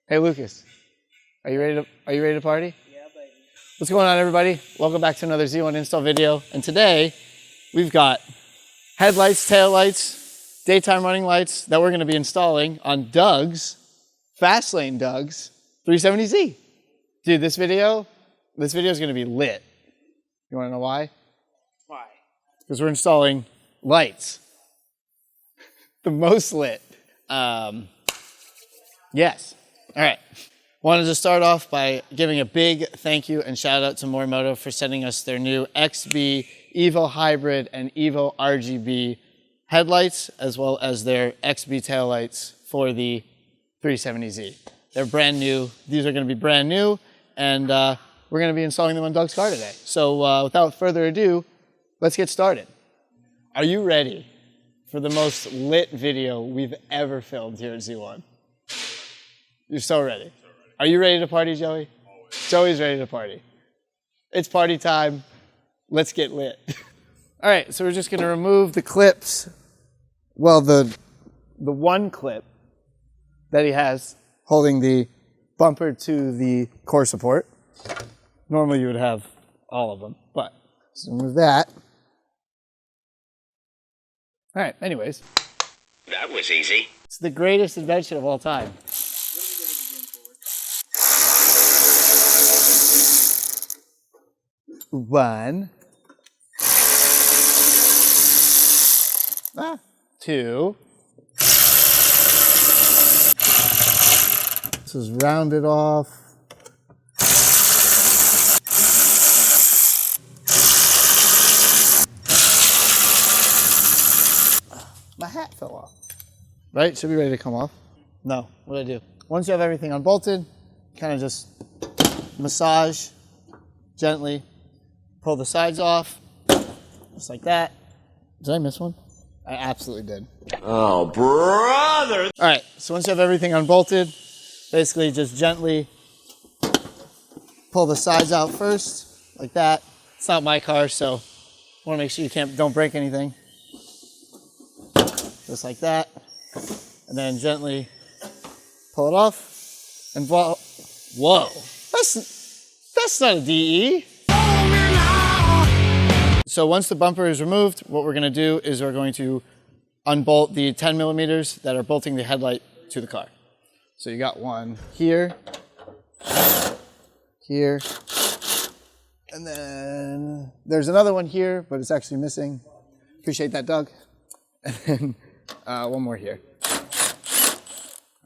Hey Lucas, are you ready to party? Yeah, baby. What's going on, everybody? Welcome back to another Z1 install video. And today we've got headlights, taillights, daytime running lights that we're going to be installing on Doug's, Fastlane Doug's 370Z. Dude, this video is going to be lit. You want to know why? Why? Because we're installing lights. The most lit. Yes. All right. Wanted to start off by giving a big thank you and shout out to Morimoto for sending us their new XB Evo Hybrid and Evo RGB headlights, as well as their XB taillights for the 370Z. They're brand new. These are going to be brand new, and we're going to be installing them on Doug's car today. So without further ado, let's get started. Are you ready for the most lit video we've ever filmed here at Z1? You're so ready. Are you ready to party, Joey? Always. Joey's ready to party. It's party time. Let's get lit. All right, so we're just going to remove the clips. Well, the one clip that he has holding the bumper to the core support. Normally you would have all of them, but let's remove that. All right, anyways. That was easy. It's the greatest invention of all time. One. Two. This is rounded off. My hat fell off. Right? Should be ready to come off. No. What do I do? Once you have everything unbolted, kind of just massage gently. Pull the sides off, just like that. Did I miss one? I absolutely did. Oh, brother! All right, so once you have everything unbolted, basically just gently pull the sides out first, like that. It's not my car, so I want to make sure you don't break anything. Just like that. And then gently pull it off, and voila. Whoa, that's not a DE. So once the bumper is removed, what we're going to do is we're going to unbolt the 10 millimeters that are bolting the headlight to the car. So you got one here, here, and then there's another one here, but it's actually missing. Appreciate that, Doug. And then one more here.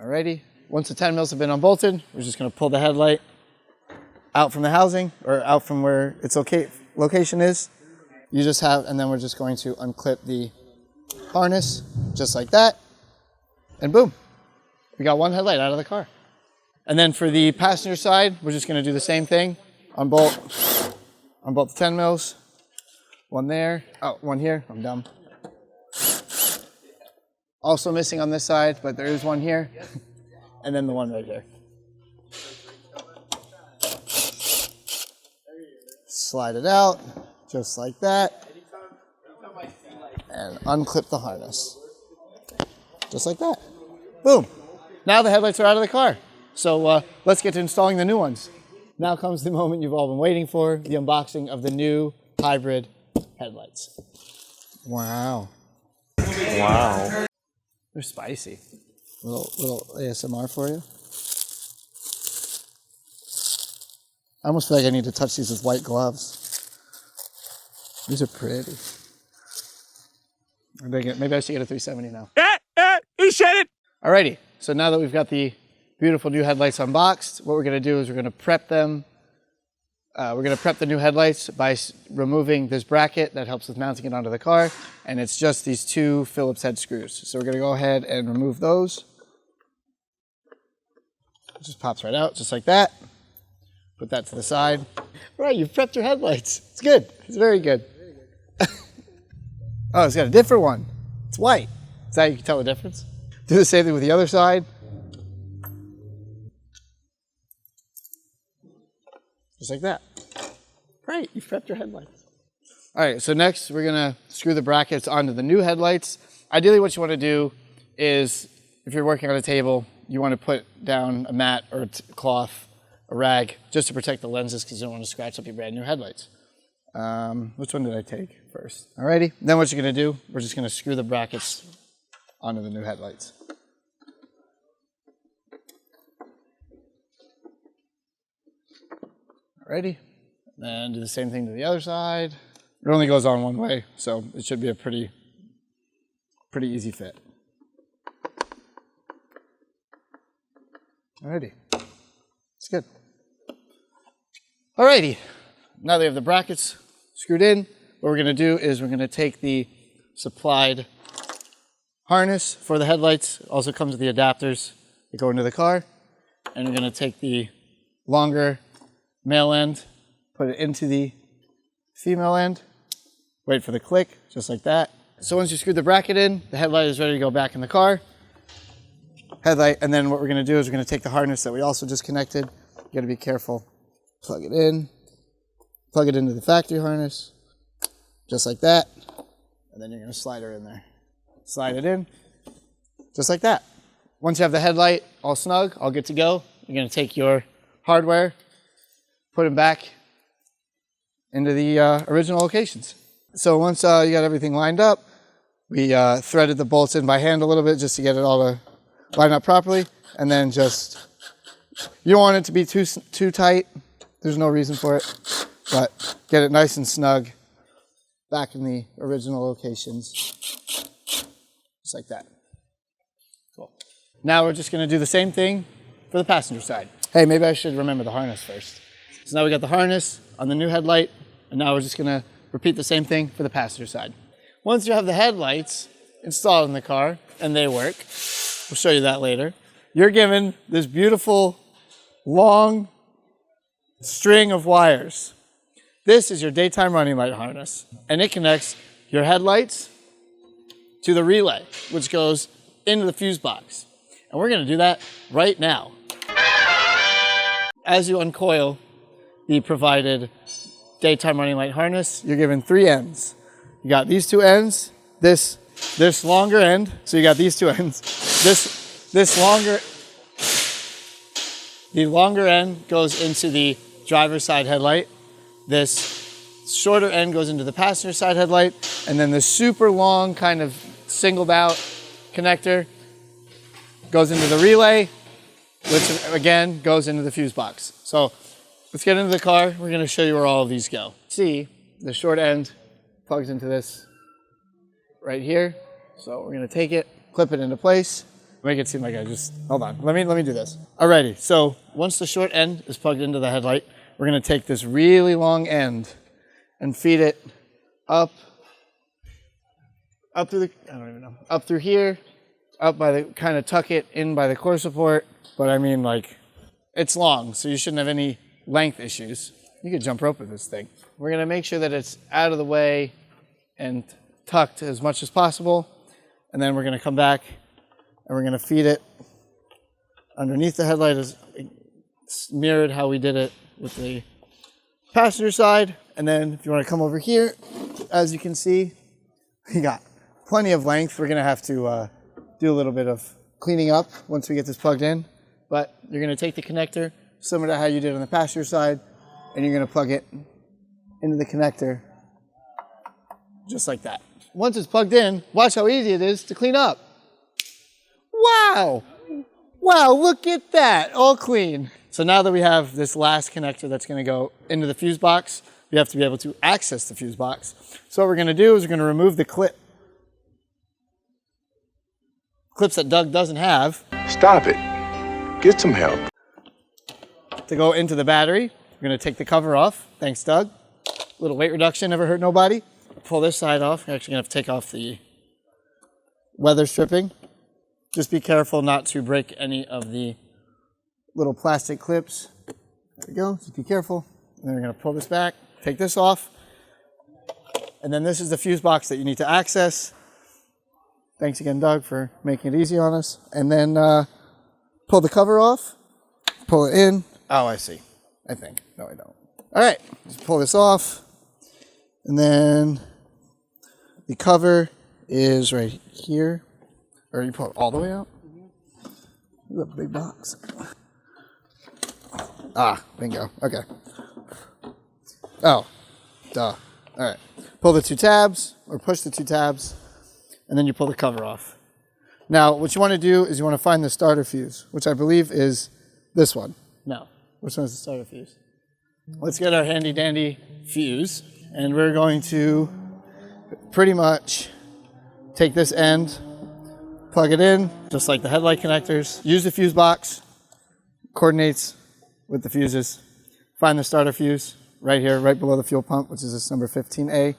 Alrighty. Once the 10 mils have been unbolted, we're just going to pull the headlight out from the housing, or out from where its location is. You just have, and then we're just going to unclip the harness, just like that, and boom, we got one headlight out of the car. And then for the passenger side, we're just going to do the same thing. Unbolt the 10 mils, one there, oh, one here, I'm dumb. Also missing on this side, but there is one here, and then the one right here. Slide it out. Just like that, and unclip the harness, just like that. Boom. Now the headlights are out of the car. So let's get to installing the new ones. Now comes the moment you've all been waiting for, the unboxing of the new hybrid headlights. Wow. Wow. They're spicy. Little ASMR for you. I almost feel like I need to touch these with white gloves. These are pretty. Maybe I should get a 370 now. He said it! Alrighty, so now that we've got the beautiful new headlights unboxed, what we're going to do is we're going to prep them. We're going to prep the new headlights by removing this bracket that helps with mounting it onto the car, and it's just these two Phillips head screws. So we're going to go ahead and remove those. It just pops right out, just like that. Put that to the side. Right, you've prepped your headlights. It's good. It's very good. Oh, it's got a different one. It's white. Is that how you can tell the difference? Do the same thing with the other side. Just like that. Great, you've prepped your headlights. All right, so next we're gonna screw the brackets onto the new headlights. Ideally what you wanna do is, if you're working on a table, you want to put down a mat or a cloth, a rag, just to protect the lenses because you don't want to scratch up your brand new headlights. Which one did I take first? Alrighty, then what you're gonna do, we're just gonna screw the brackets onto the new headlights. Alrighty, then do the same thing to the other side. It only goes on one way, so it should be a pretty easy fit. Alrighty, it's good. Alrighty, now that we have the brackets screwed in, what we're gonna do is we're gonna take the supplied harness for the headlights, also comes with the adapters that go into the car, and we're gonna take the longer male end, put it into the female end, wait for the click, just like that. So once you screw the bracket in, the headlight is ready to go back in the car. Headlight, and then what we're gonna do is we're gonna take the harness that we also just connected. You gotta be careful. Plug it in, plug it into the factory harness, just like that. And then you're gonna slide her in there. Slide it in, just like that. Once you have the headlight all snug, all good to go, you're gonna take your hardware, put them back into the original locations. So once you got everything lined up, we threaded the bolts in by hand a little bit just to get it all to line up properly. And then just, you don't want it to be too tight. There's no reason for it, but get it nice and snug back in the original locations, just like that. Cool. Now we're just gonna do the same thing for the passenger side. Hey, maybe I should remember the harness first. So now we got the harness on the new headlight, and now we're just gonna repeat the same thing for the passenger side. Once you have the headlights installed in the car, and they work, we'll show you that later, you're given this beautiful, long string of wires. This is your daytime running light harness, and it connects your headlights to the relay, which goes into the fuse box. And we're gonna do that right now. As you uncoil the provided daytime running light harness, you're given 3 ends. You got these 2 ends, this longer end, so you got these 2 ends. The longer end goes into the driver's side headlight. This shorter end goes into the passenger side headlight, and then the super long kind of singled out connector goes into the relay, which again goes into the fuse box. So let's get into the car. We're gonna show you where all of these go. See, the short end plugs into this right here. So we're gonna take it, clip it into place, make it seem like I just, hold on, let me do this. Alrighty, so once the short end is plugged into the headlight, we're gonna take this really long end and feed it up through the, I don't even know, up through here, up by the, kind of tuck it in by the core support, but I mean like, it's long, so you shouldn't have any length issues. You could jump rope with this thing. We're gonna make sure that it's out of the way and tucked as much as possible, and then we're gonna come back and we're gonna feed it underneath the headlight as mirrored how we did it with the passenger side. And then if you want to come over here, as you can see, you got plenty of length. We're gonna have to do a little bit of cleaning up once we get this plugged in, but you're gonna take the connector similar to how you did on the passenger side, and you're gonna plug it into the connector just like that. Once it's plugged in, watch how easy it is to clean up. Wow, wow, look at that, all clean. So now that we have this last connector that's gonna go into the fuse box, we have to be able to access the fuse box. So what we're gonna do is we're gonna remove the clips that Doug doesn't have. Stop it. Get some help. To go into the battery, we're gonna take the cover off. Thanks, Doug. Little weight reduction, never hurt nobody. Pull this side off. We're actually gonna have to take off the weather stripping. Just be careful not to break any of the little plastic clips. There we go, just be careful. And then we're gonna pull this back, take this off. And then this is the fuse box that you need to access. Thanks again, Doug, for making it easy on us. And then pull the cover off, pull it in. Oh, I see, I think. No, I don't. All right, just pull this off. And then the cover is right here. Or you pull it all the way out? Look, big box. Ah, bingo. Okay. Oh, duh. All right. Pull the 2 tabs, or push the 2 tabs, and then you pull the cover off. Now, what you want to do is you want to find the starter fuse, which I believe is this one. No. Which one is the starter fuse? Let's get our handy dandy fuse, and we're going to pretty much take this end, plug it in, just like the headlight connectors. Use the fuse box, coordinates with the fuses. Find the starter fuse right here, right below the fuel pump, which is this number 15A.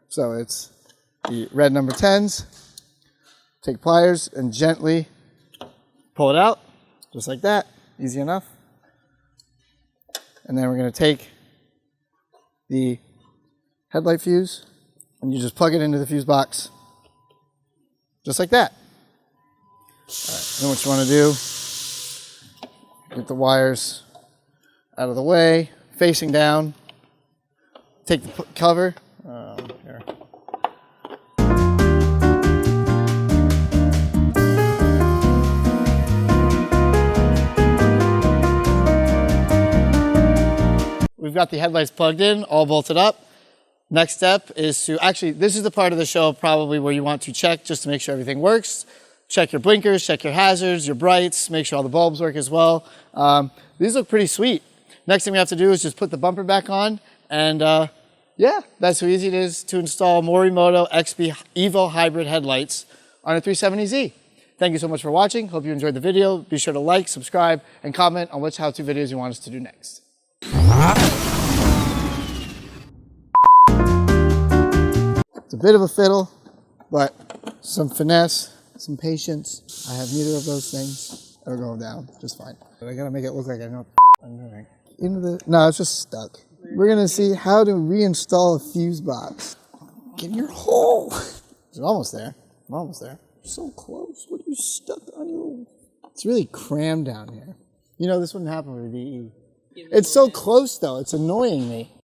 So it's the red number 10s. Take pliers and gently pull it out, just like that. Easy enough. And then we're going to take the headlight fuse and you just plug it into the fuse box, just like that. All right, then what you want to do, get the wires out of the way, facing down, take the cover, here. We've got the headlights plugged in, all bolted up. Next step is to, actually, this is the part of the show probably where you want to check just to make sure everything works. Check your blinkers, check your hazards, your brights, make sure all the bulbs work as well. These look pretty sweet. Next thing we have to do is just put the bumper back on, and yeah, that's how easy it is to install Morimoto XB Evo hybrid headlights on a 370Z. Thank you so much for watching. Hope you enjoyed the video. Be sure to like, subscribe, and comment on which how-to videos you want us to do next. It's a bit of a fiddle, but some finesse, some patience. I have neither of those things. It'll go down just fine. But I gotta make it look like I know what I'm doing. No, it's just stuck. We're gonna see how to reinstall a fuse box. Get in your hole. It's almost there. I'm almost there. So close. What are you stuck on your? It's really crammed down here. You know, this wouldn't happen with a VE. It's so close though. It's annoying me.